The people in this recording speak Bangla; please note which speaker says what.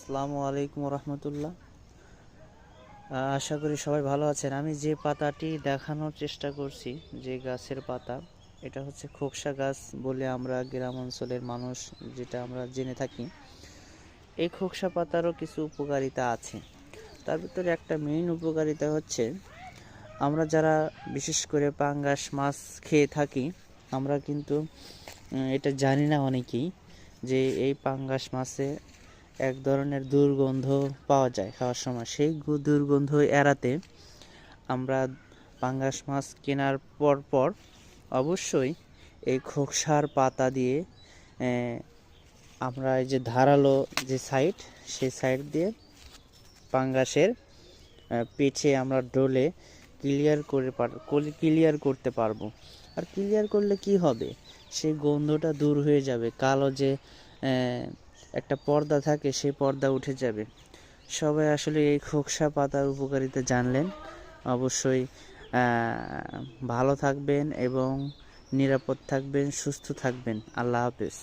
Speaker 1: আসসালামু আলাইকুম রহমতুল্লাহ। আশা করি সবাই ভালো আছেন। আমি যে পাতাটি দেখানোর চেষ্টা করছি, যে গাছের পাতা, এটা হচ্ছে খোকসা গাছ বলে আমরা গ্রাম অঞ্চলের মানুষ যেটা আমরা জেনে থাকি। এই খোকসা পাতারও কিছু উপকারিতা আছে। তার ভিতরে একটা মেইন উপকারিতা হচ্ছে, আমরা যারা বিশেষ করে পাঙ্গাস মাছ খেয়ে থাকি, আমরা কিন্তু এটা জানি না অনেকেই, যে এই পাঙ্গাস মাছে এক ধরনের দুর্গন্ধ পাওয়া যায় খাওয়ার সময়। সেই দুর্গন্ধ এড়াতে আমরা পাঙ্গাস মাছ কেনার পর অবশ্যই এই খোকসার পাতা দিয়ে আমরা এই যে ধারালো যে সাইড, সেই সাইড দিয়ে পাঙ্গাসের পিঠে আমরা ডলে ক্লিয়ার করতে পারবো। আর ক্লিয়ার করলে কি হবে, সেই গন্ধটা দূর হয়ে যাবে। কালো যে একটা পর্দা থাকে, সেই পর্দা উঠে যাবে। সবাই আসলে এই খোকসা পাতার উপকারিতা জানলেন। অবশ্যই ভালো থাকবেন এবং নিরাপদ থাকবেন, সুস্থ থাকবেন। আল্লাহ হাফেজ।